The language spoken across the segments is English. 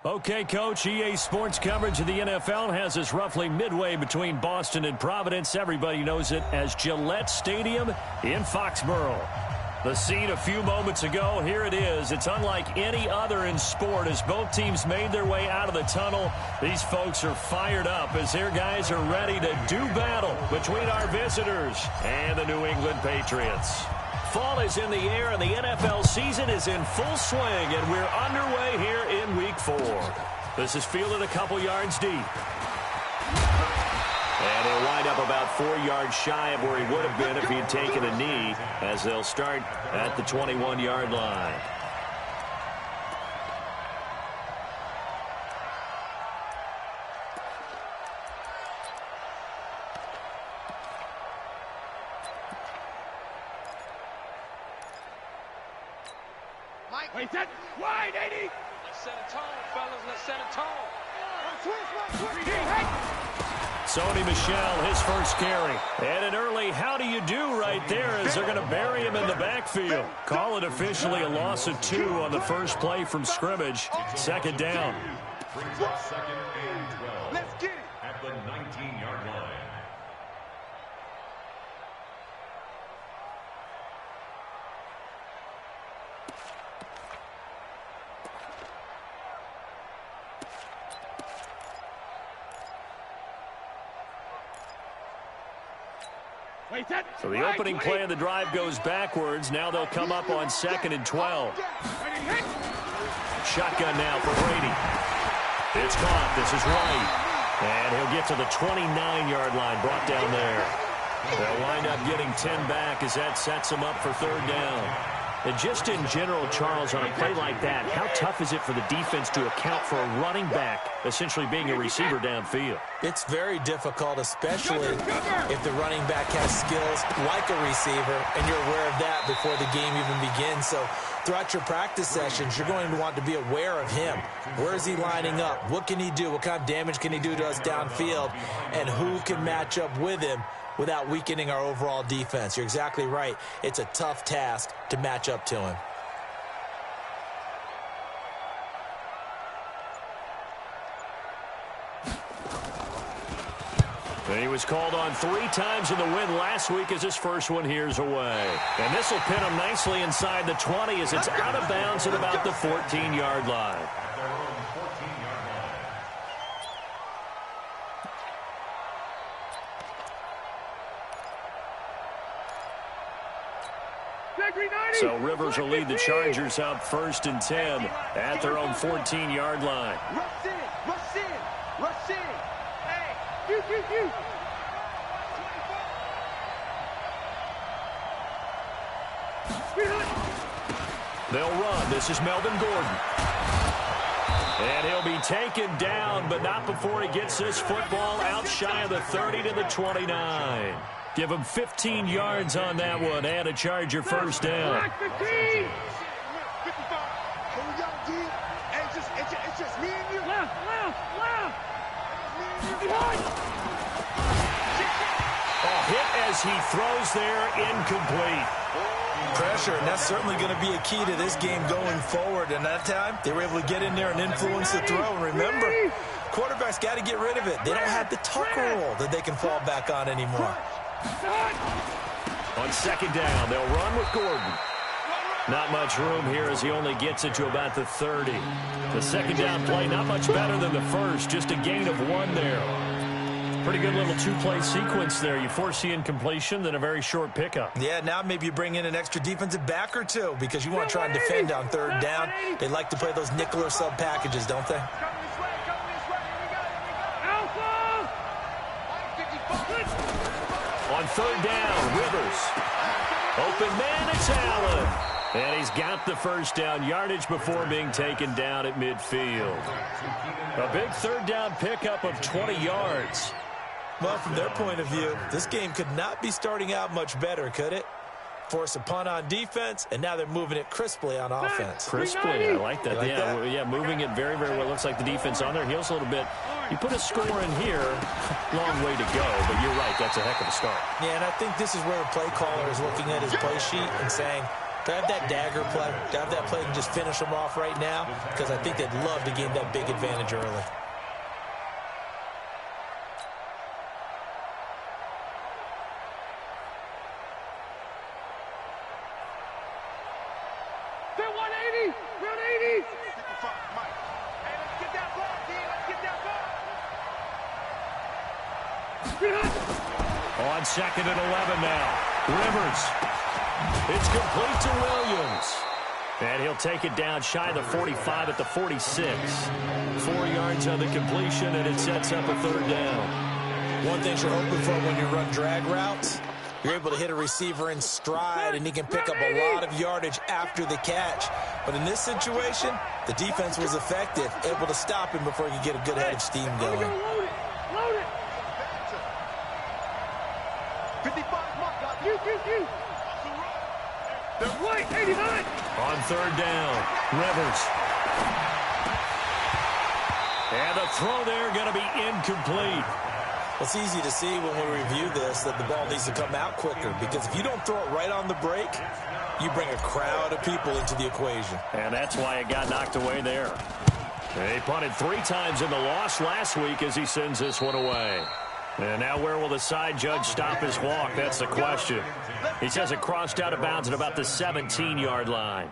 Okay, Coach, EA Sports coverage of the NFL has us roughly midway between Boston and Providence. Everybody knows it as Gillette Stadium in Foxborough. The scene a few moments ago, here it is. It's unlike any other in sport as both teams made their way out of the tunnel. These folks are fired up as their guys are ready to do battle between our visitors and the New England Patriots. Fall is in the air, and the NFL season is in full swing, and we're underway here in Week 4. This is fielded a couple yards deep. And he'll wind up about 4 yards shy of where he would have been if he had taken a knee, as they'll start at the 21-yard line. Wait, that wide, 80. Let's set a tone, fellas. Let's set a tone. Sony Michel, his first carry. And an early how do you do right there as they're going to bury him in the backfield. Call it officially a loss of 2 on the first play from scrimmage. Second down. Second and 12. Let's get it. At the 19-yard line. So the opening play of the drive goes backwards. Now they'll come up on 2nd and 12. Shotgun now for Brady. It's caught. This is White. And he'll get to the 29-yard line, brought down there. They'll wind up getting 10 back as that sets them up for 3rd down. And just in general, Charles, on a play like that, how tough is it for the defense to account for a running back essentially being a receiver downfield? It's very difficult, especially if the running back has skills like a receiver, and you're aware of that before the game even begins. So throughout your practice sessions, you're going to want to be aware of him. Where is he lining up? What can he do? What kind of damage can he do to us downfield? And who can match up with him without weakening our overall defense? You're exactly right. It's a tough task to match up to him. And he was called on 3 times in the win last week as his first one here's away. And this will pin him nicely inside the 20 as it's out of bounds at about the 14-yard line. So Rivers will lead the Chargers up 1st and 10 at their own 14-yard line. Rush in, rush in, rush in. Hey, you. They'll run. This is Melvin Gordon. And he'll be taken down, but not before he gets this football out shy of the 30 to the 29. Give him 15 yards on that one and a Charger first down. It's just me and you. Left. Hit as he throws there, incomplete. Pressure, and that's certainly going to be a key to this game going forward. And that time, they were able to get in there and influence the throw. And remember, quarterbacks got to get rid of it. They don't have the tuck roll that they can fall back on anymore. On 2nd down, they'll run with Gordon. Not much room here as he only gets it to about the 30. The 2nd down play, not much better than the first, just a gain of 1 there. Pretty good little 2-play sequence there. You force the incompletion, then a very short pickup. Yeah, now maybe you bring in an extra defensive back or 2 because you want to try and defend on 3rd down. They like to play those nickel or sub packages, don't they? On 3rd down, Rivers. Open man, it's Allen. And he's got the first down yardage before being taken down at midfield. A big 3rd down pickup of 20 yards. Well, from their point of view, this game could not be starting out much better, could it? Force a punt on defense, and now they're moving it crisply on offense. Crisply, I like that. Like that? Yeah, moving it very, very well. Looks like the defense on their heels a little bit. You put a score in here, long way to go, but you're right, that's a heck of a start. Yeah, and I think this is where the play caller is looking at his play sheet and saying, To have that dagger play, to have that play and just finish them off right now, because I think they'd love to gain that big advantage early. On 2nd and 11 now. Rivers. It's complete to Williams. And he'll take it down shy of the 45 at the 46. 4 yards on the completion, and it sets up a 3rd down. One thing you're hoping for when you run drag routes, you're able to hit a receiver in stride, and he can pick up a lot of yardage after the catch. But in this situation, the defense was effective, able to stop him before he could get a good head of steam going. Load it. 55, you. The right, 89. On 3rd down, Rivers. And the throw there going to be incomplete. It's easy to see when we review this that the ball needs to come out quicker, because if you don't throw it right on the break, you bring a crowd of people into the equation. And that's why it got knocked away there. He punted 3 times in the loss last week as he sends this one away. And now where will the side judge stop his walk? That's the question. He says it crossed out of bounds at about the 17-yard line.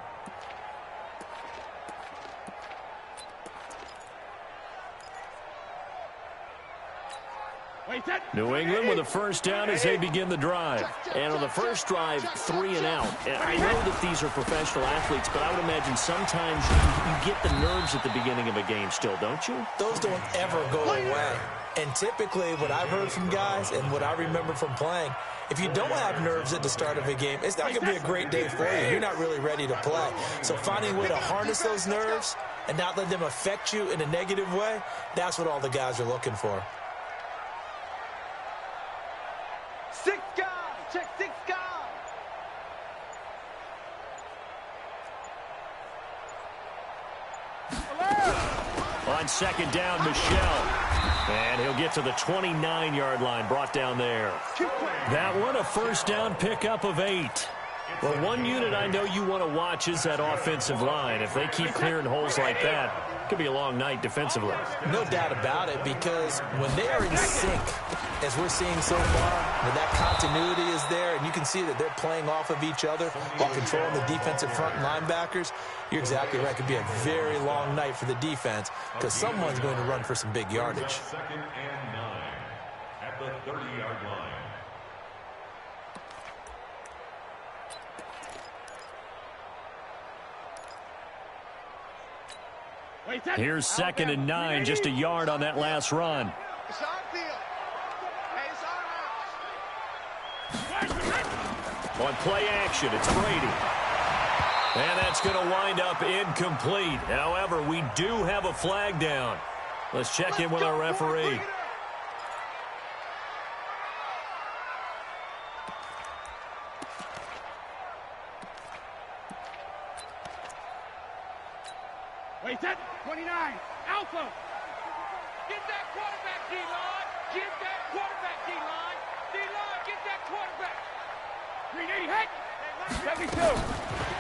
New England with a 1st down as they begin the drive. And on the first drive, 3 and out. And I know that these are professional athletes, but I would imagine sometimes you get the nerves at the beginning of a game still, don't you? Those don't ever go away. And typically what I've heard from guys and what I remember from playing, if you don't have nerves at the start of a game, it's not going to be a great day for you. You're not really ready to play. So finding a way to harness those nerves and not let them affect you in a negative way, that's what all the guys are looking for. 6 guys. Check 6 guys. On 2nd down, Michelle. And he'll get to the 29-yard line, brought down there. That one, a 1st down pickup of 8. Well, one unit I know you want to watch is that offensive line. If they keep clearing holes like that, it could be a long night defensively. No doubt about it, because when they are in sync, as we're seeing so far, that continuity is there, and you can see that they're playing off of each other while controlling the defensive front linebackers. You're exactly right. It could be a very long night for the defense because someone's going to run for some big yardage. 2nd and 9 at the 30-yard line. Here's 2nd and 9, just a yard on that last run. It's our field. Hey, it's our house. On play action, it's Brady. And that's going to wind up incomplete. However, we do have a flag down. Let's check in with our referee. Wait, that 29. Alpha. Get that quarterback, D-line. Get that quarterback, D-line. D-line, get that quarterback. 380, heck. 72.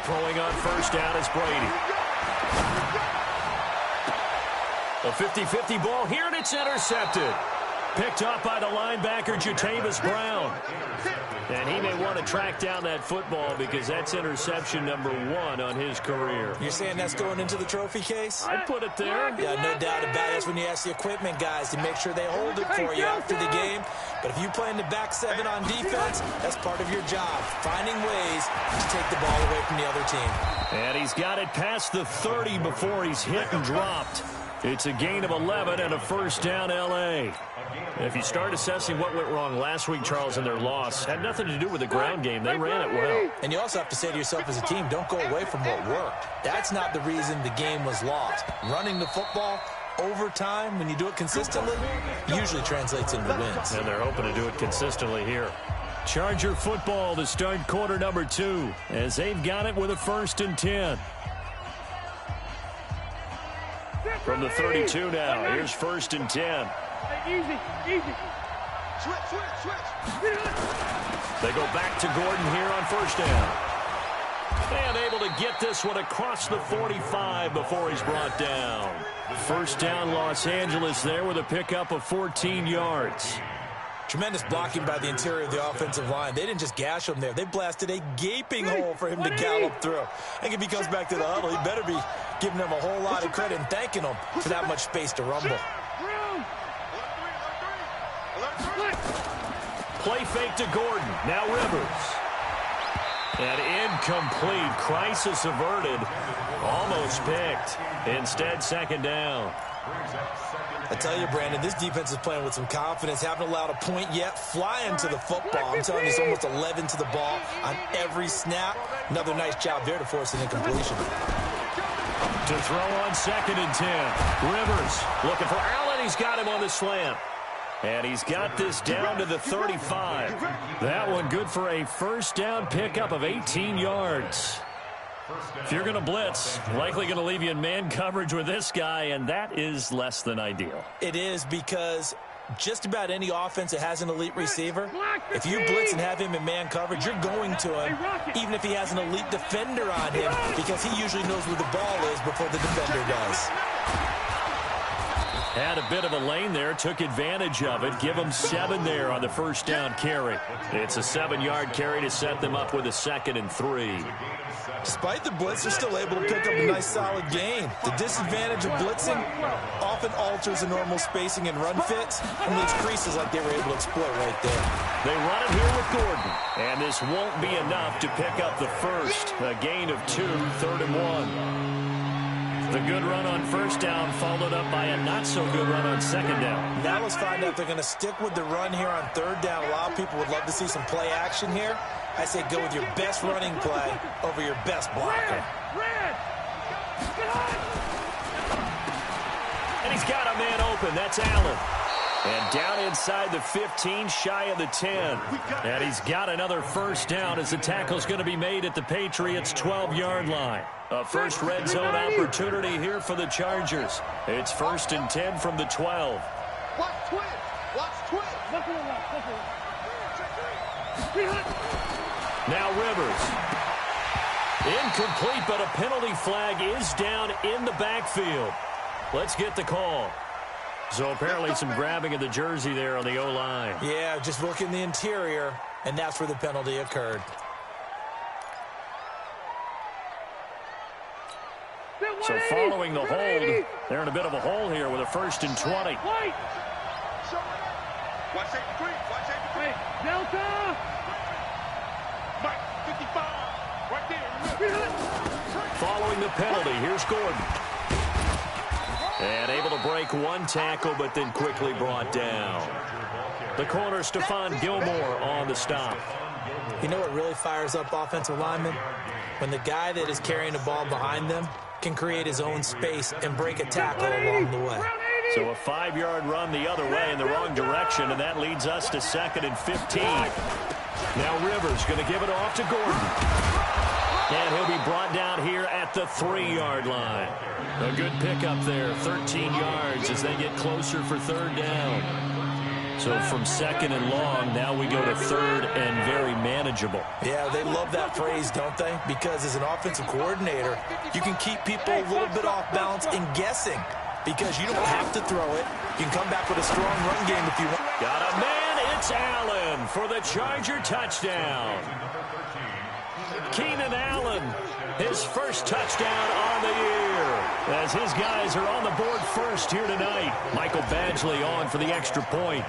Throwing on 1st down is Brady. A 50-50 ball here, and it's intercepted. Picked up by the linebacker, Jatavis Brown. And he may want to track down that football because that's interception number 1 on his career. You're saying that's going into the trophy case? I'd put it there. Yeah, no doubt about it. That's when you ask the equipment guys to make sure they hold it for you after the game. But if you play in the back 7 on defense, that's part of your job, finding ways to take the ball away from the other team. And he's got it past the 30 before he's hit and dropped. It's a gain of 11 and a 1st down L.A. If you start assessing what went wrong last week, Charles, in their loss, had nothing to do with the ground game. They ran it well. And you also have to say to yourself as a team, don't go away from what worked. That's not the reason the game was lost. Running the football over time, when you do it consistently, usually translates into wins. And they're hoping to do it consistently here. Charger football to start quarter number 2 as they've got it with a 1st and 10. From the 32 now, here's 1st and 10. Easy. Switch. They go back to Gordon here on 1st down. get this one across the 45 before he's brought down. First down, Los Angeles there with a pickup of 14 yards. Tremendous blocking by the interior of the offensive line. They didn't just gash him there. They blasted a gaping hole for him to gallop through. I think if he comes back to the huddle, he better be giving them a whole lot of credit and thanking them for that much space to rumble. Play fake to Gordon. Now Rivers. And incomplete. Crisis averted. Almost picked. Instead, second down. I tell you, Brandon, this defense is playing with some confidence. Haven't allowed a point yet. Flying to the football. I'm telling you, it's almost 11 to the ball on every snap. Another nice job there to force an incompletion. To throw on 2nd and 10. Rivers looking for Allen. He's got him on the slant. And he's got this down to the 35. That one good for a first down pickup of 18 yards. If you're going to blitz, likely going to leave you in man coverage with this guy, and that is less than ideal. It is, because just about any offense that has an elite receiver, if you blitz and have him in man coverage, you're going to him, even if he has an elite defender on him, because he usually knows where the ball is before the defender does. Had a bit of a lane there, took advantage of it. Give them 7 there on the first down carry. It's a 7-yard carry to set them up with a 2nd and 3. Despite the blitz, they're still able to pick up a nice solid gain. The disadvantage of blitzing often alters the normal spacing and run fits and leaves creases like they were able to exploit right there. They run it here with Gordon, and this won't be enough to pick up the first. A gain of 2, 3rd and 1. The good run on first down followed up by a not-so-good run on second down. Now let's find out if they're going to stick with the run here on 3rd down. A lot of people would love to see some play action here. I say go with your best running play over your best blocker. And he's got a man open. That's Allen. And down inside the 15, shy of the 10. And he's got another first down as the tackle's going to be made at the Patriots' 12-yard line. A first red zone opportunity here for the Chargers. It's 1st and 10 from the 12. Watch twin. Now Rivers. Incomplete, but a penalty flag is down in the backfield. Let's get the call. So apparently some grabbing of the jersey there on the O-line. Yeah, just look in the interior, and that's where the penalty occurred. So following the hold, they're in a bit of a hole here with a 1st and 20. Delta! Following the penalty, here's Gordon. And able to break one tackle, but then quickly brought down. The corner, Stephon Gilmore on the stop. You know what really fires up offensive linemen? When the guy that is carrying the ball behind them can create his own space and break a tackle along the way. So a 5-yard run the other way in the wrong direction, and that leads us to 2nd and 15. Now Rivers going to give it off to Gordon. And he'll be brought down here at the 3-yard line. A good pickup there, 13 yards as they get closer for 3rd down. So from 2nd and long, now we go to 3rd and very manageable. Yeah, they love that phrase, don't they? Because as an offensive coordinator, you can keep people a little bit off balance and guessing because you don't have to throw it. You can come back with a strong run game if you want. Got a man, it's Allen for the Charger touchdown. Keenan Allen, his first touchdown on the year, as his guys are on the board first here tonight. Michael Badgley on for the extra point.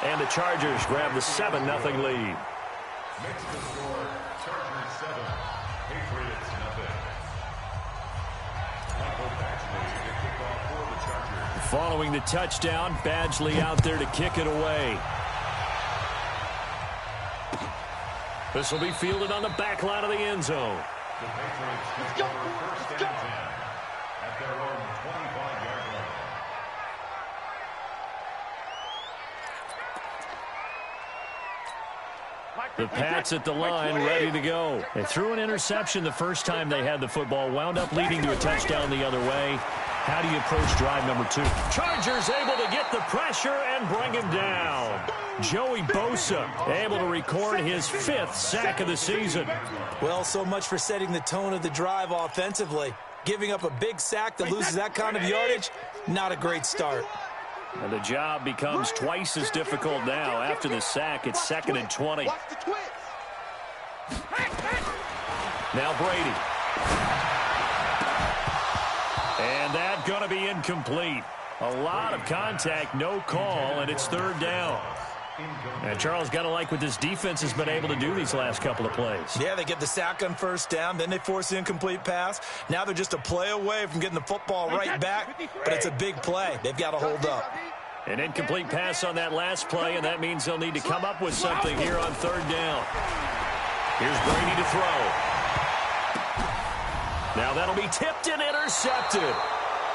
And the Chargers grab the 7-0 lead. Next to score, Chargers 7, Patriots 0. Michael Badgley to kick off for the Chargers. Following the touchdown, Badgley out there to kick it away. This will be fielded on the back line of the end zone. The Patriots can score first and 10 at their own 25-yard line. The Pats at the line, ready to go. They threw an interception the first time they had the football, wound up leading to a touchdown the other way. How do you approach drive number 2? Chargers able to get the pressure and bring him down. Joey Bosa able to record his 5th sack of the season. Well, so much for setting the tone of the drive offensively. Giving up a big sack that loses that kind of yardage, not a great start. And the job becomes twice as difficult now. After the sack, it's 2nd and 20. Now Brady. And that's going to be incomplete. A lot of contact, no call, and it's 3rd down. And Charles, got to like what this defense has been able to do these last couple of plays. Yeah, they get the sack on 1st down, then they force the incomplete pass. Now they're just a play away from getting the football right back, but it's a big play. They've got to hold up. An incomplete pass on that last play, and that means they'll need to come up with something here on 3rd down. Here's Brady to throw. Now that'll be tipped and intercepted.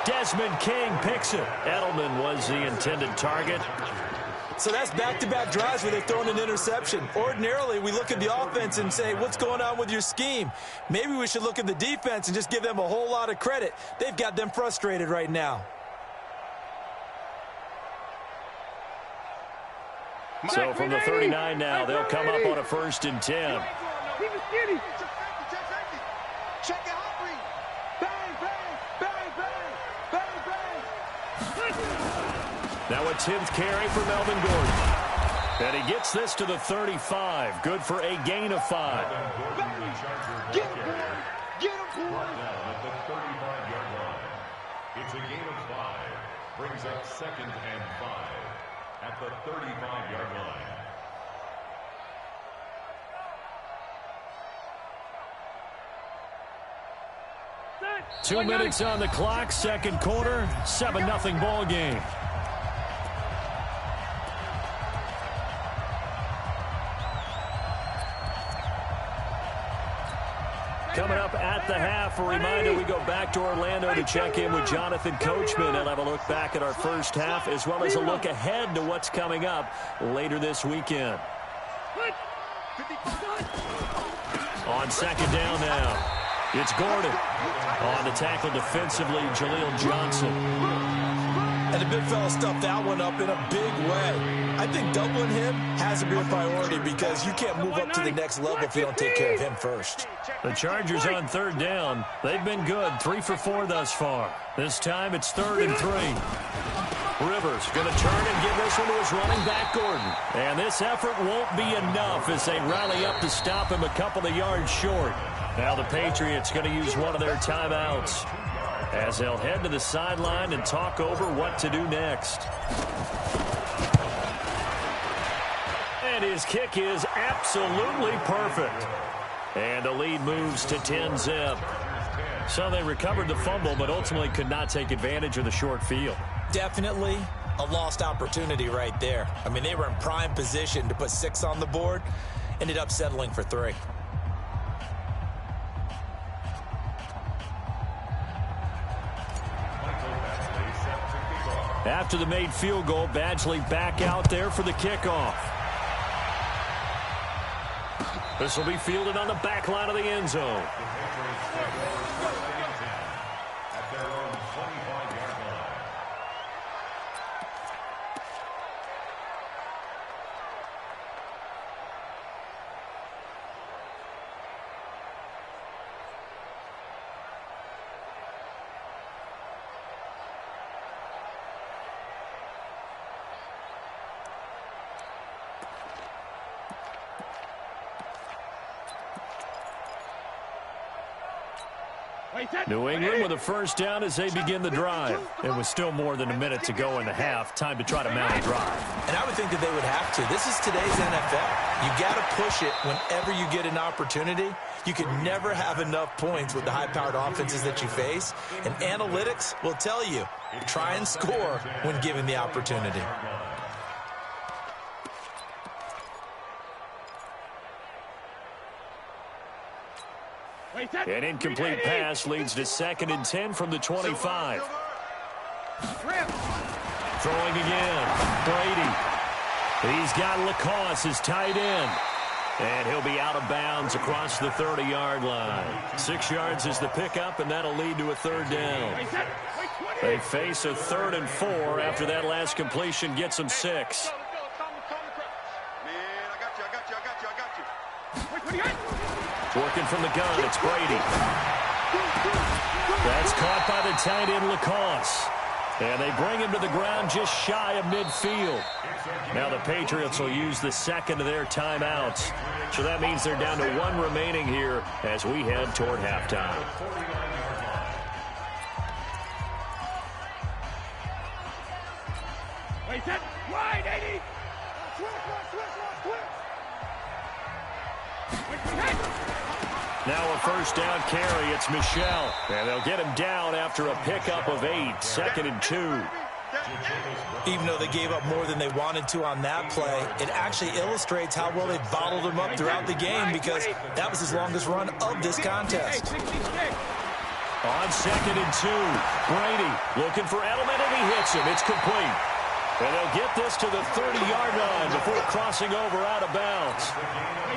Desmond King picks it. Edelman was the intended target. So that's back-to-back drives where they've thrown an interception. Ordinarily, we look at the offense and say, what's going on with your scheme? Maybe we should look at the defense and just give them a whole lot of credit. They've got them frustrated right now. So from the 39 now, they'll come up on a 1st and 10. Now a 10th carry for Melvin Gordon. And he gets this to the 35. Good for a gain of 5. Get him, at the 35-yard line. It's a gain of 5. Brings up 2nd and 5 at the 35-yard line. Two minutes on the clock, 2nd quarter, 7-0 ball game. Coming up at the half, a reminder, we go back to Orlando to check in with Jonathan Coachman and have a look back at our 1st half, as well as a look ahead to what's coming up later this weekend. On 2nd down now, it's Gordon. On the tackle defensively, Jaleel Johnson. And the big fella stuffed that one up in a big way. I think doubling him has to be a priority because you can't move up to the next level if you don't take care of him first. The Chargers on 3rd down. They've been good, 3 for 4 thus far. This time it's 3rd and 3. Rivers going to turn and give this one to his running back, Gordon. And this effort won't be enough as they rally up to stop him a couple of yards short. Now the Patriots going to use one of their timeouts as they'll head to the sideline and talk over what to do next. And his kick is absolutely perfect. And the lead moves to 10-zip. So they recovered the fumble, but ultimately could not take advantage of the short field. Definitely a lost opportunity right there. I mean, they were in prime position to put 6 on the board. Ended up settling for 3. After the made field goal, Badgley back out there for the kickoff. This will be fielded on the back line of the end zone. At their own 25-yard line. New England with a 1st down as they begin the drive. It was still more than a minute to go in the half. Time to try to mount a drive. And I would think that they would have to. This is today's NFL. You got to push it whenever you get an opportunity. You can never have enough points with the high-powered offenses that you face. And analytics will tell you, try and score when given the opportunity. An incomplete pass leads to 2nd and 10 from the 25. Throwing again. Brady. He's got Lacoste as tight end. And he'll be out of bounds across the 30-yard line. 6 yards is the pickup, and that'll lead to a 3rd down. They face a 3rd and 4 after that last completion gets them 6. Working from the gun, it's Brady. That's caught by the tight end, Lacoste. And they bring him to the ground just shy of midfield. Now the Patriots will use the second of their timeouts. So that means they're down to one remaining here as we head toward halftime. Wait, set, wide, 80. Now a first down carry, it's Michel. And they'll get him down after a pickup of 8, 2nd and 2. Even though they gave up more than they wanted to on that play, it actually illustrates how well they bottled him up throughout the game because that was his longest run of this contest. On 2nd and 2, Brady looking for Edelman, and he hits him. It's complete. And they'll get this to the 30-yard line before crossing over out of bounds.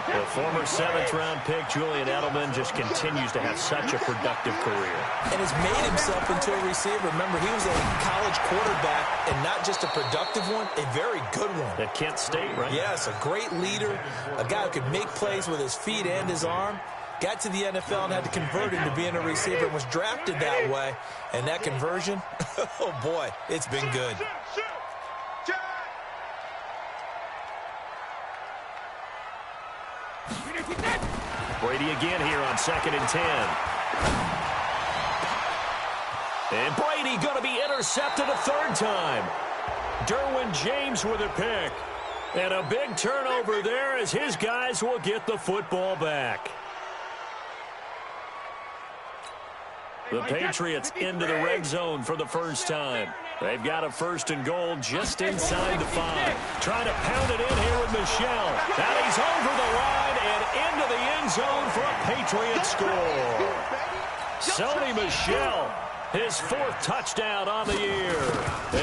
The former 7th-round pick, Julian Edelman, just continues to have such a productive career. And has made himself into a receiver. Remember, he was a college quarterback, and not just a productive one, a very good one. At Kent State, right? Yes, a great leader, a guy who could make plays with his feet and his arm. Got to the NFL and had to convert into being a receiver and was drafted that way. And that conversion, oh boy, it's been good. Brady again here on 2nd and 10. And Brady going to be intercepted a 3rd time. Derwin James with a pick. And a big turnover there as his guys will get the football back. The Patriots into the red zone for the first time. They've got a 1st and goal just inside the 5. Trying to pound it in here with Michel. And he's over the line and into the end zone for a Patriot score. Sony Michel, his 4th touchdown on the year,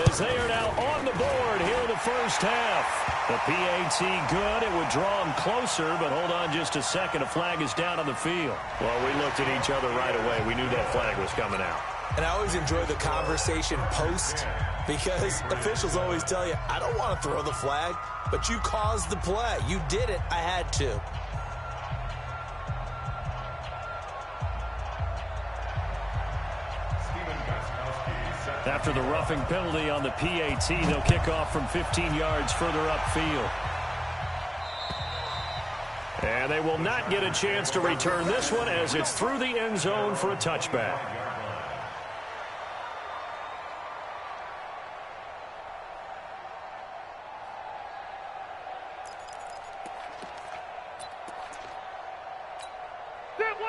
as they are now on the board here in the first half. The PAT good. It would draw them closer, but hold on just a second. A flag is down on the field. Well, we looked at each other right away. We knew that flag was coming out. And I always enjoy the conversation post because officials always tell you, I don't want to throw the flag, but you caused the play. You did it. I had to. After the roughing penalty on the PAT, they'll kick off from 15 yards further upfield. And they will not get a chance to return this one as it's through the end zone for a touchback.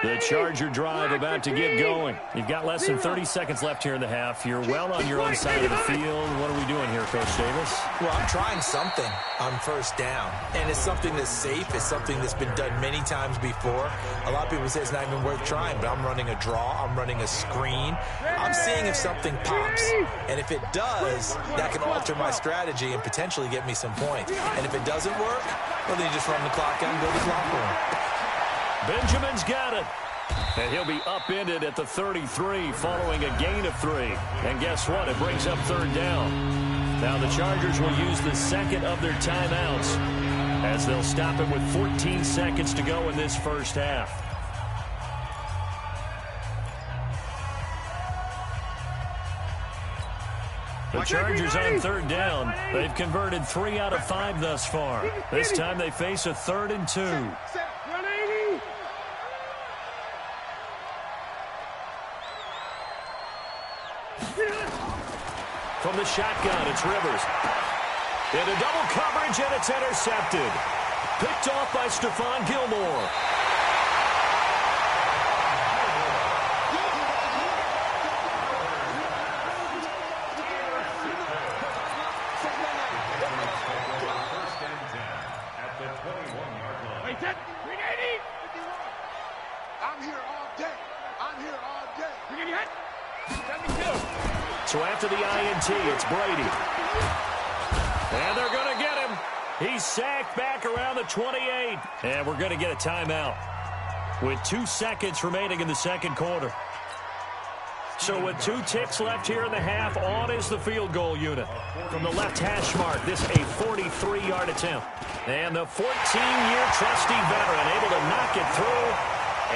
The Charger drive about to get going. You've got less than 30 seconds left here in the half. You're well on your own side of the field. What are we doing here, Coach Davis? Well, I'm trying something on 1st down. And it's something that's safe. It's something that's been done many times before. A lot of people say it's not even worth trying, but I'm running a draw. I'm running a screen. I'm seeing if something pops. And if it does, that can alter my strategy and potentially get me some points. And if it doesn't work, well, then you just run the clock out and go to the clock room. Benjamin's got it. And he'll be upended at the 33 following a gain of 3. And guess what? It brings up 3rd down. Now the Chargers will use the 2nd of their timeouts as they'll stop him with 14 seconds to go in this first half. The Chargers on 3rd down. They've converted 3 out of 5 thus far. This time they face a 3rd and 2. From the shotgun, it's Rivers. Into double coverage, and it's intercepted. Picked off by Stephon Gilmore. So after the INT, it's Brady. And they're going to get him. He's sacked back around the 28. And we're going to get a timeout with 2 seconds remaining in the second quarter. So with 2 ticks left here in the half, on is the field goal unit. From the left hash mark, this a 43-yard attempt. And the 14-year trusty veteran able to knock it through.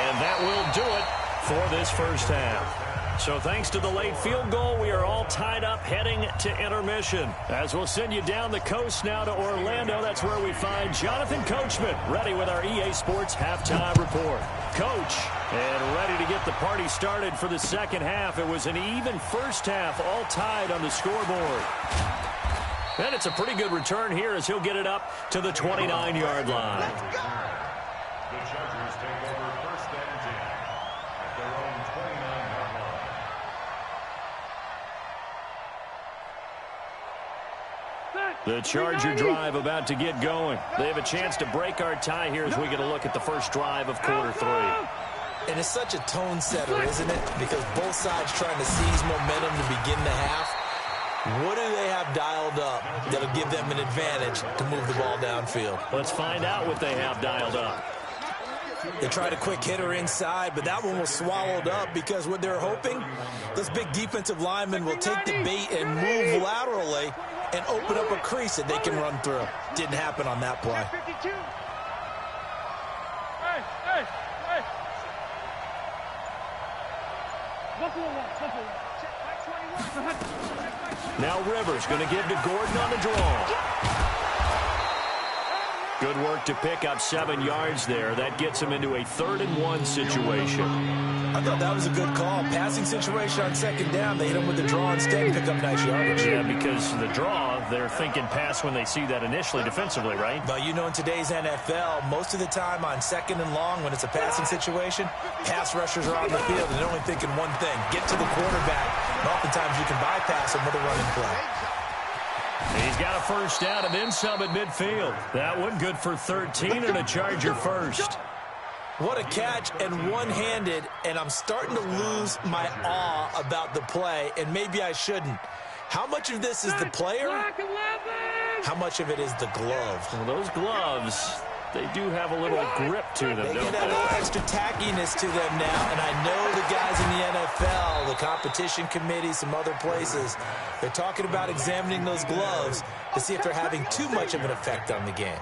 And that will do it for this first half. So thanks to the late field goal, we are all tied up heading to intermission. As we'll send you down the coast now to Orlando, that's where we find Jonathan Coachman ready with our EA Sports halftime report. Coach, and ready to get the party started for the second half. It was an even first half, all tied on the scoreboard. And it's a pretty good return here as he'll get it up to the 29-yard line. The Chargers take over first and 10 at their own 29-yard line. The Charger drive about to get going. They have a chance to break our tie here as we get a look at the first drive of quarter 3. And it's such a tone setter, isn't it? Because both sides trying to seize momentum to begin the half. What do they have dialed up that'll give them an advantage to move the ball downfield? Let's find out what they have dialed up. They tried a quick hitter inside, but that one was swallowed up because what they're hoping, those big defensive linemen will take the bait and move laterally and open up a crease that they can run through. Didn't happen on that play. Now Rivers going to give to Gordon on the draw. Good work to pick up 7 yards there. That gets him into a 3rd-and-1 situation. I thought that was a good call. Passing situation on second down. They hit him with the draw instead and pick up nice yardage. Yeah, because the draw, they're thinking pass when they see that initially defensively, right? But you know, in today's NFL, most of the time on 2nd and long, when it's a passing situation, pass rushers are on the field and they're only thinking one thing, get to the quarterback. And oftentimes you can bypass them with a running play. He's got a first down and then some at midfield. That one good for 13 and a Charger first. What a catch and one-handed, and I'm starting to lose my awe about the play, and maybe I shouldn't. How much of this is the player? How much of it is the glove? Well, those gloves, they do have a little grip to them, They don't get a they? little extra tackiness to them now, and I know the guys in the NFL, the competition committee, some other places, they're talking about examining those gloves to see if they're having too much of an effect on the game.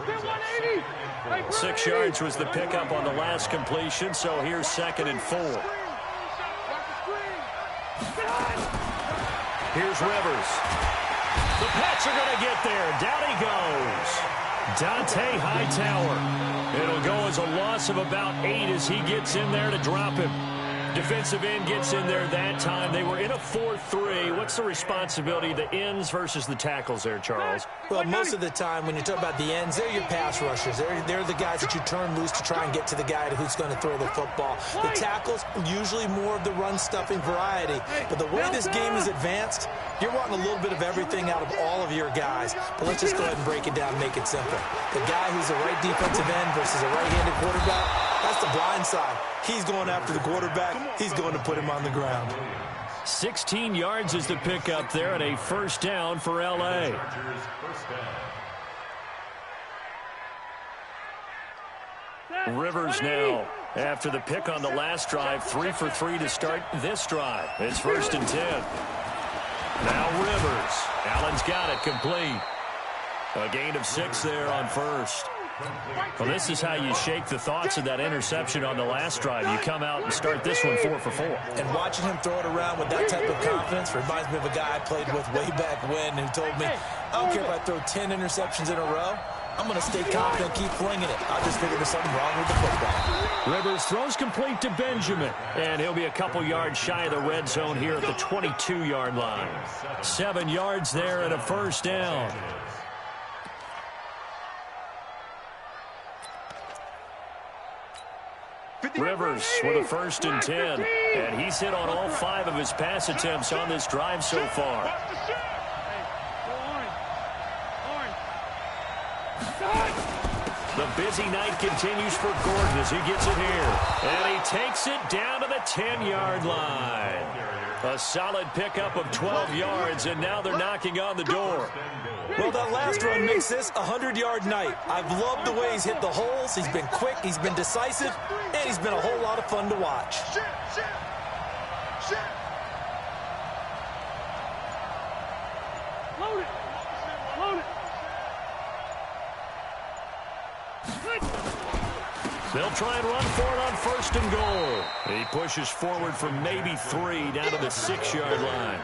6 yards was the pickup on the last completion, so here's 2nd and 4. Here's Rivers. The Pats are going to get there. Down he goes. Dante Hightower. It'll go as a loss of about 8 as he gets in there to drop him. Defensive end gets in there that time. They were in a 4-3. What's the responsibility, the ends versus the tackles there, Charles? Well, most of the time when you talk about the ends, they're your pass rushers. They're the guys that you turn loose to try and get to the guy who's going to throw the football. The tackles, usually more of the run-stuffing variety. But the way this game is advanced, you're wanting a little bit of everything out of all of your guys. But let's just go ahead and break it down and make it simple. The guy who's a right defensive end versus a right-handed quarterback, that's the blind side. He's going after the quarterback. He's going to put him on the ground. 16 yards is the pickup there and a first down for L.A. Rivers now, after the pick on the last drive, 3 for 3 to start this drive. It's 1st and 10. Now Rivers. Allen's got it complete. A gain of 6 there on first. Well, this is how you shake the thoughts of that interception on the last drive. You come out and start this one 4 for 4. And watching him throw it around with that type of confidence reminds me of a guy I played with way back when who told me, I don't care if I throw 10 interceptions in a row. I'm going to stay confident, keep flinging it. I just figured there's something wrong with the football. Rivers throws complete to Benjamin. And he'll be a couple yards shy of the red zone here at the 22-yard line. 7 yards there and a first down. Rivers with a 1st and 10. And he's hit on all 5 of his pass attempts on this drive so far. The busy night continues for Gordon as he gets it here. And he takes it down to the 10-yard line. A solid pickup of 12 yards, and now they're knocking on the door. Well, that last run makes this a 100-yard night. I've loved the way he's hit the holes. He's been quick, he's been decisive, and he's been a whole lot of fun to watch. They'll try and run for it on 1st and goal. He pushes forward for maybe 3 down to the 6-yard line.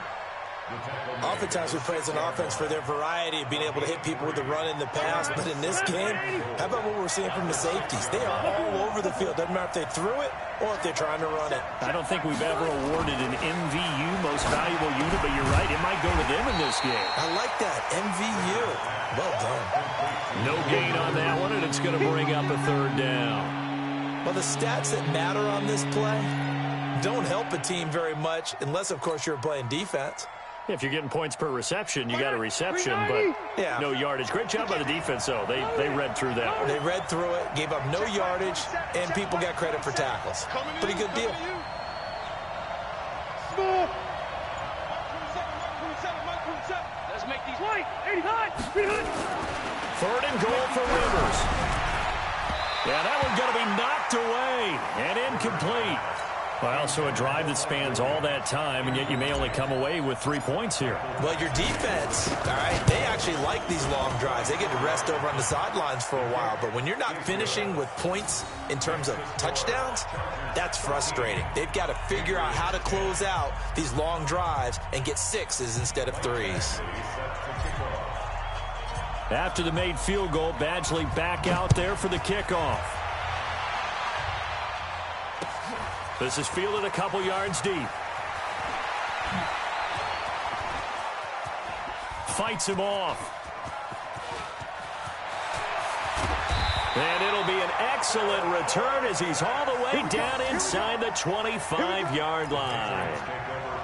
Oftentimes we praise an offense for their variety of being able to hit people with the run in the pass, but in this game, how about what we're seeing from the safeties? They are all over the field. Doesn't matter if they threw it or if they're trying to run it. I don't think we've ever awarded an MVU, most valuable unit, but you're right, it might go to them in this game. I like that, MVU. Well done. No gain on that one, and it's going to bring up a 3rd down. Well, the stats that matter on this play don't help a team very much unless, of course, you're playing defense. If you're getting points per reception, you got a reception, but no yardage. Great job by the defense, though. They read through that one. They read through it, gave up no yardage, and people got credit for tackles. Pretty good deal. Let's make these right. 300. 3rd and goal for Rivers. Yeah, that one's going to be knocked away and incomplete. Well, so a drive that spans all that time, and yet you may only come away with 3 points here. Well, your defense, all right, they actually like these long drives. They get to rest over on the sidelines for a while. But when you're not finishing with points in terms of touchdowns, that's frustrating. They've got to figure out how to close out these long drives and get 6s instead of 3s. After the made field goal, Badgley back out there for the kickoff. This is fielded a couple yards deep. Fights him off. And it'll be an excellent return as he's all the way down inside the 25-yard line.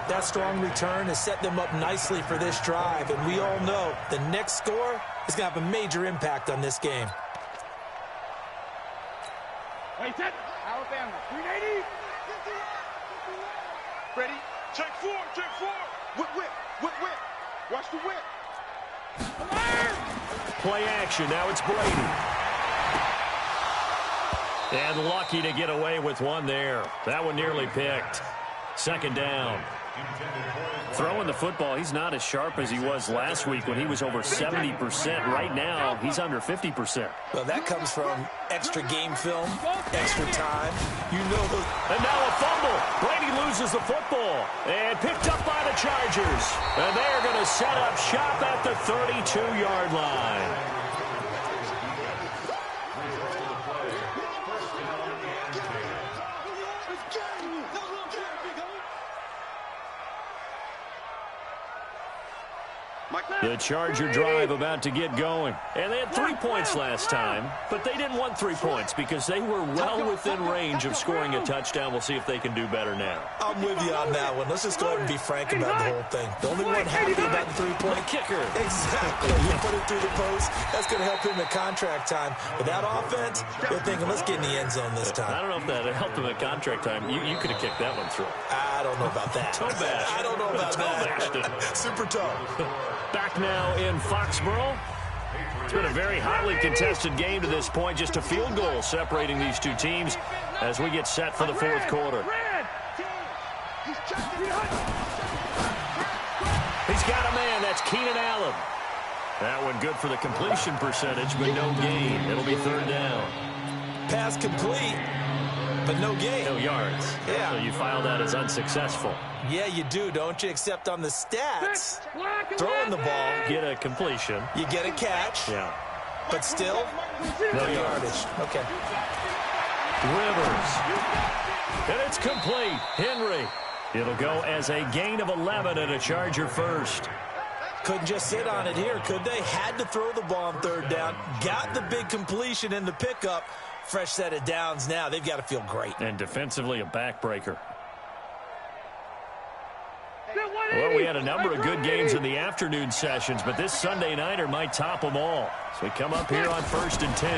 That strong return has set them up nicely for this drive, and we all know the next score is going to have a major impact on this game. Wait, set. Alabama, 380. Ready? Check 4. Whip. Watch the whip. Play action. Now it's Brady. And lucky to get away with one there. That one nearly picked. 2nd down. Throwing the football, he's not as sharp as he was last week when he was over 70%. Right now, he's under 50%. Well, that comes from extra game film, extra time. You know those. And now a fumble. Brady loses the football. And picked up by the Chargers. And they're going to set up shop at the 32-yard line. The Charger drive about to get going. And they had 3 points last time, but they didn't want 3 points because they were well within range of scoring a touchdown. We'll see if they can do better now. I'm with you on that one. Let's just go ahead and be frank about the whole thing. The only one happy about the 3-point kicker. Exactly. You put it through the post. That's going to help him at contract time. But that offense, they're thinking, let's get in the end zone this time. I don't know if that helped him at contract time. You could have kicked that one through. I don't know about that. Toe bash. I don't know about that. Super toe. Back now in Foxborough. It's been a very hotly contested game to this point. Just a field goal separating these two teams as we get set for the 4th quarter. He's got a man. That's Keenan Allen. That one good for the completion percentage, but no gain. It'll be 3rd down. Pass complete, but no gain. No yards. Yeah. So you file that as unsuccessful. Yeah, you do, don't you? Except on the stats, throwing the ball, get a completion. You get a catch. Yeah. But still, no yardage. Okay. Rivers. And it's complete. Henry. It'll go as a gain of 11 and a Charger first. Couldn't just sit on it here, could they? Had to throw the ball on 3rd down. Got the big completion in the pickup. Fresh set of downs now. They've got to feel great. And defensively, a backbreaker. Well, we had a number of good games in the afternoon sessions, but this Sunday nighter might top them all. So we come up here on 1st and 10.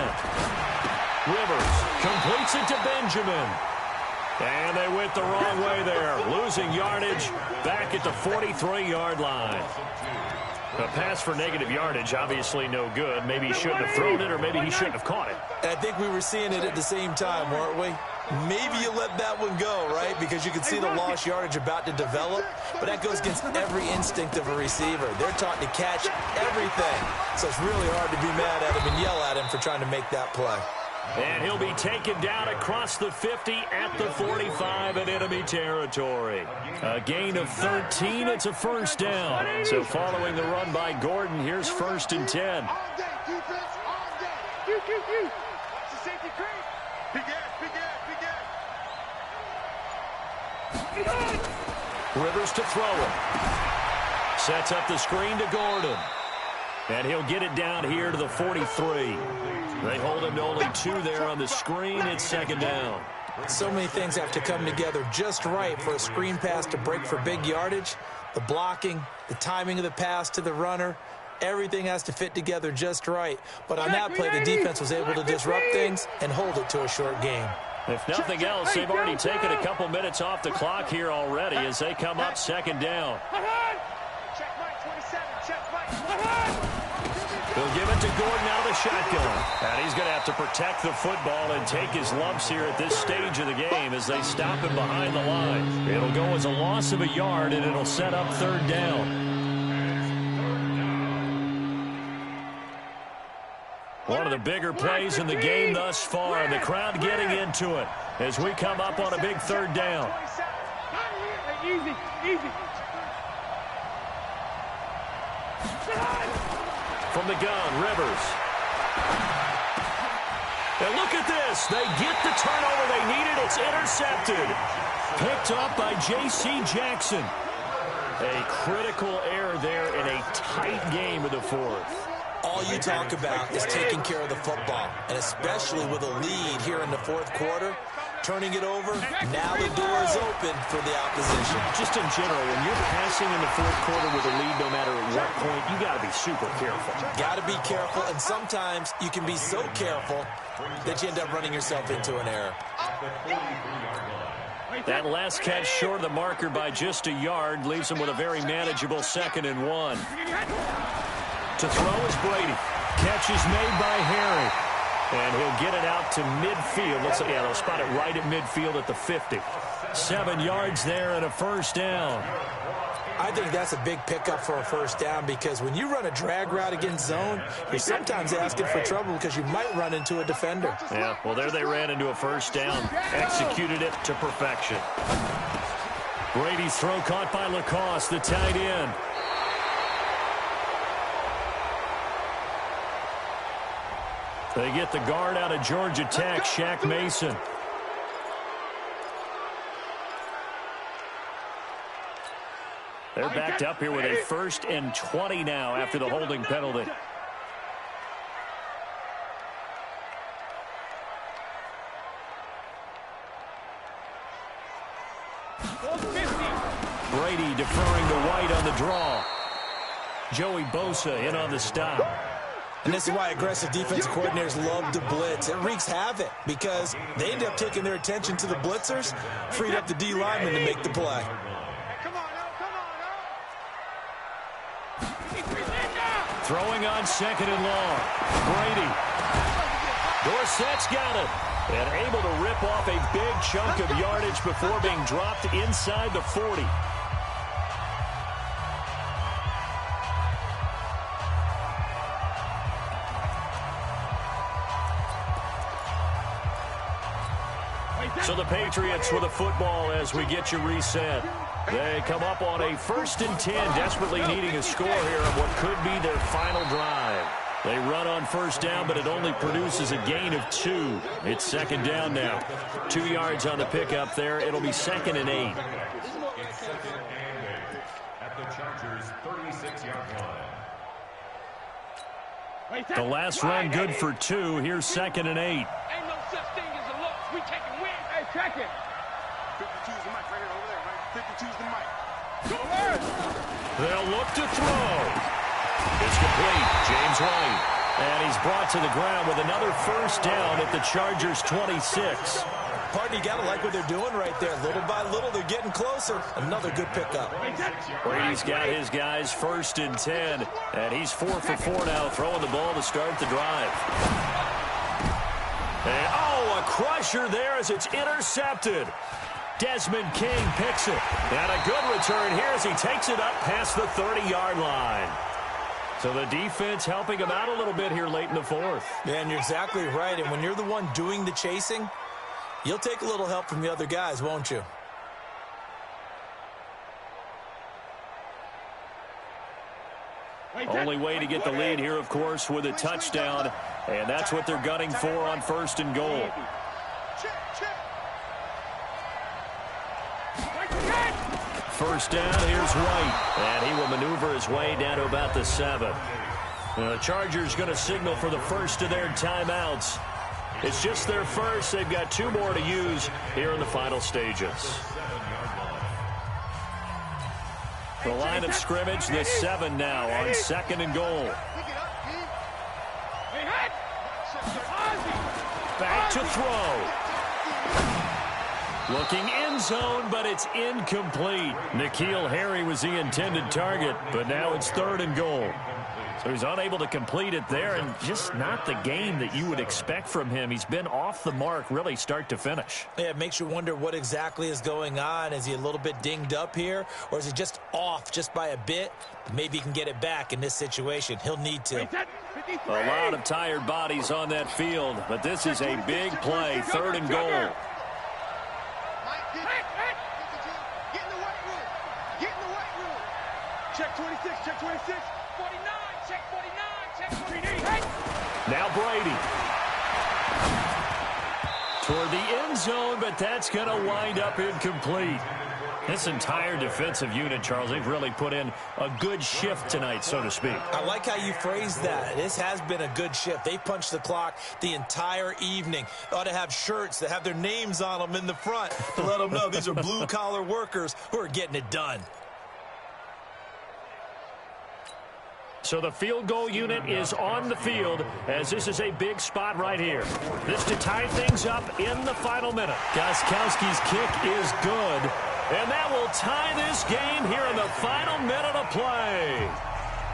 Rivers completes it to Benjamin. And they went the wrong way there, losing yardage back at the 43-yard line. A pass for negative yardage, obviously no good. Maybe he shouldn't have thrown it, or maybe he shouldn't have caught it. I think we were seeing it at the same time, weren't we? Maybe you let that one go, right? Because you can see the lost yardage about to develop. But that goes against every instinct of a receiver. They're taught to catch everything. So it's really hard to be mad at him and yell at him for trying to make that play. And he'll be taken down across the 50 at the 45 in enemy territory. A gain of 13. It's a first down. So following the run by Gordon, here's 1st and 10. All day, defense, all day. Watch the safety creep. Big ass. Rivers to throw it. Sets up the screen to Gordon. And he'll get it down here to the 43. They hold him to only 2 there on the screen. It's 2nd down. So many things have to come together just right for a screen pass to break for big yardage. The blocking, the timing of the pass to the runner, everything has to fit together just right. But on that play, the defense was able to disrupt things and hold it to a short game. If nothing else, they've already taken a couple minutes off the clock here already as they come up 2nd down. Check Mike, 27. Check Mike. He'll give it to Gordon out of the shotgun. And he's going to have to protect the football and take his lumps here at this stage of the game as they stop him behind the line. It'll go as a loss of a yard, and it'll set up 3rd down. One of the bigger plays in the game thus far. The crowd getting into it as we come up on a big 3rd down. Easy. From the gun, Rivers. And look at this. They get the turnover they needed. It's intercepted. Picked up by J.C. Jackson. A critical error there in a tight game of the 4th. All you talk about is taking care of the football, and especially with a lead here in the 4th quarter, turning it over, now the door is open for the opposition. Just in general, when you're passing in the 4th quarter with a lead, no matter at what point, you got to be super careful. Got to be careful, and sometimes you can be so careful that you end up running yourself into an error. That last catch short of the marker by just a yard leaves him with a very manageable 2nd and 1. To throw is Brady. Catch is made by Harry. And he'll get it out to midfield. Looks like, yeah, they'll spot it right at midfield at the 50. 7 yards there and a first down. I think that's a big pickup for a first down because when you run a drag route against zone, you're sometimes asking for trouble because you might run into a defender. Yeah, well, there they ran into a first down. Executed it to perfection. Brady's throw caught by Lacoste, the tight end. They get the guard out of Georgia Tech, Shaq Mason. They're backed up here with a 1st and 20 now after the holding penalty. Brady deferring to White on the draw. Joey Bosa in on the stop. And this is why aggressive defensive coordinators love to blitz. It wreaks havoc because they end up taking their attention to the blitzers, freed up the D lineman to make the play. Throwing on 2nd and long. Brady. Dorsett's got it. And able to rip off a big chunk of yardage before being dropped inside the 40. So the Patriots with the football as we get you reset. They come up on a 1st and 10, desperately needing a score here of what could be their final drive. They run on 1st down, but it only produces a gain of 2. It's 2nd down now. 2 yards on the pickup there. It'll be 2nd and 8. At the Chargers' 36-yard line. The last run good for 2. Here's 2nd and 8. Ain't no such thing as a loss. We taking wins. Hey, check it. 52's the mic right here over there, right? 52's the mic. They'll look to throw. It's complete. James White. And he's brought to the ground with another first down at the Chargers' 26. Partner, you got to like what they're doing right there. Little by little, they're getting closer. Another good pickup. Brady's got his guys 1st and 10. And he's 4 for 4 now, throwing the ball to start the drive. And, oh, a crusher there as it's intercepted. Desmond King picks it. And a good return here as he takes it up past the 30-yard line. So the defense helping him out a little bit here late in the fourth. Yeah, and you're exactly right. And when you're the one doing the chasing, you'll take a little help from the other guys, won't you? Only way to get the lead here, of course, with a touchdown. And that's what they're gunning for on 1st and goal. First down, here's White. And he will maneuver his way down to about the 7. The Chargers going to signal for the first of their timeouts. It's just their first. They've got 2 more to use here in the final stages. The line of scrimmage, the 7 now on 2nd and goal. Back to throw. Looking end zone, but it's incomplete. N'Keal Harry was the intended target, but now it's 3rd and goal. So he's unable to complete it there, and just not the game that you would expect from him. He's been off the mark really start to finish. Yeah, it makes you wonder what exactly is going on. Is he a little bit dinged up here, or is he just off just by a bit? Maybe he can get it back in this situation. He'll need to. A lot of tired bodies on that field, but this is a big play, 3rd and goal. Check 26, check 26, 49, check 49, check 49. Now Brady. Toward the end zone, but that's going to wind up incomplete. This entire defensive unit, Charles, they've really put in a good shift tonight, so to speak. I like how you phrased that. This has been a good shift. They punched the clock the entire evening. They ought to have shirts that have their names on them in the front to let them know these are blue-collar workers who are getting it done. So the field goal unit is on the field as this is a big spot right here. This to tie things up in the final minute. Gostkowski's kick is good, and that will tie this game here in the final minute of play.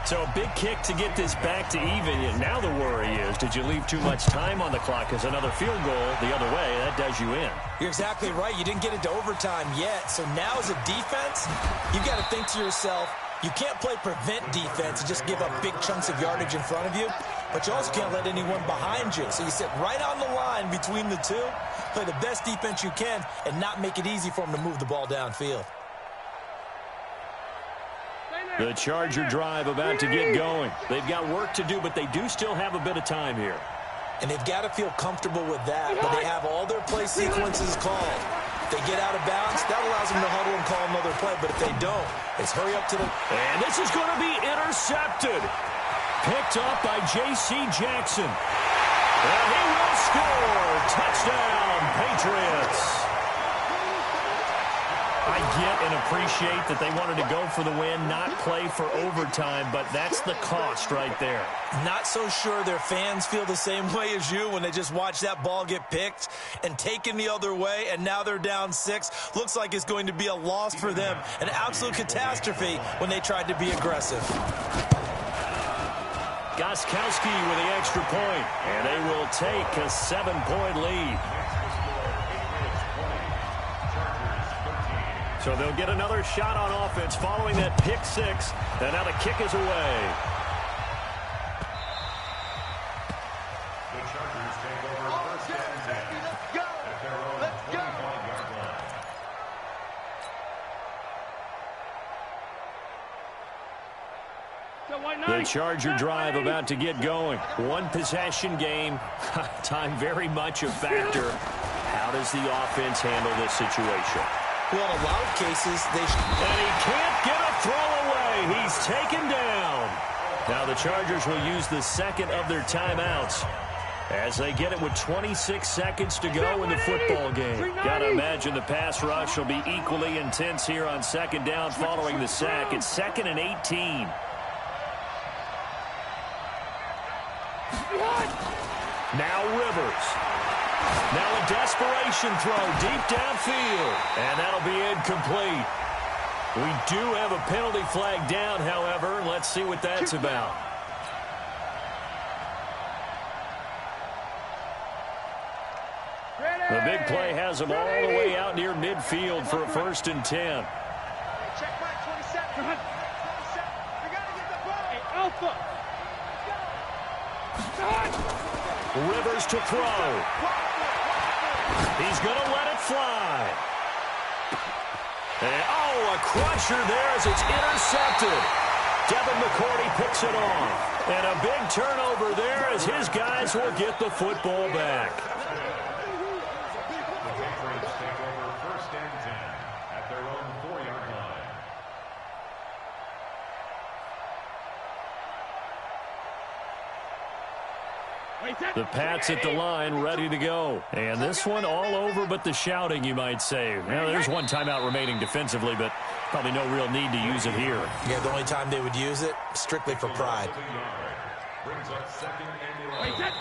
So a big kick to get this back to even. And now the worry is, did you leave too much time on the clock? Because another field goal the other way, that does you in. You're exactly right. You didn't get into overtime yet. So now as a defense, you've got to think to yourself, you can't play prevent defense and just give up big chunks of yardage in front of you, but you also can't let anyone behind you. So you sit right on the line between the two, play the best defense you can, and not make it easy for them to move the ball downfield. The Charger drive about to get going. They've got work to do, but they do still have a bit of time here. And they've got to feel comfortable with that, but they have all their play sequences called. If they get out of bounds, that allows them to huddle and call another play. But if they don't, it's hurry up to the... And this is going to be intercepted. Picked up by J.C. Jackson. And he will score. Touchdown, Patriots. I get and appreciate that they wanted to go for the win, not play for overtime, but that's the cost right there. Not so sure their fans feel the same way as you when they just watch that ball get picked and taken the other way, and now they're down 6. Looks like it's going to be a loss for them, an absolute catastrophe when they tried to be aggressive. Gostkowski with the extra point, and they will take a 7-point lead. So they'll get another shot on offense following that pick 6, and now the kick is away. The Chargers take over first and 10 at their own 25-yard line. The Charger drive about to get going. One possession game. Time very much a factor. How does the offense handle this situation? Well, in a lot of cases, they... And he can't get a throw away. He's taken down. Now the Chargers will use the second of their timeouts as they get it with 26 seconds to go in the football game. Got to imagine the pass rush will be equally intense here on second down following the sack. It's 2nd and 18. Now Rivers. Now a desperation throw deep downfield. And that'll be incomplete. We do have a penalty flag down, however. Let's see what that's about. The big play has them all the way out near midfield for a 1st and 10. Check back 27. 27. We got to get the ball. Hey, Alpha. Rivers to throw. He's going to let it fly. And, oh, a crusher there as it's intercepted. Devin McCourty picks it off. And a big turnover there as his guys will get the football back. The Patriots take over 1st and 10 at their own 4-yard line. The Pats at the line, ready to go. And this one all over but the shouting, you might say. Well, there's one timeout remaining defensively, but probably no real need to use it here. Yeah, the only time they would use it, strictly for pride. Brings up 2nd and 11.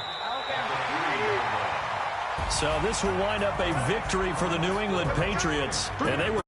So this will wind up a victory for the New England Patriots. And they were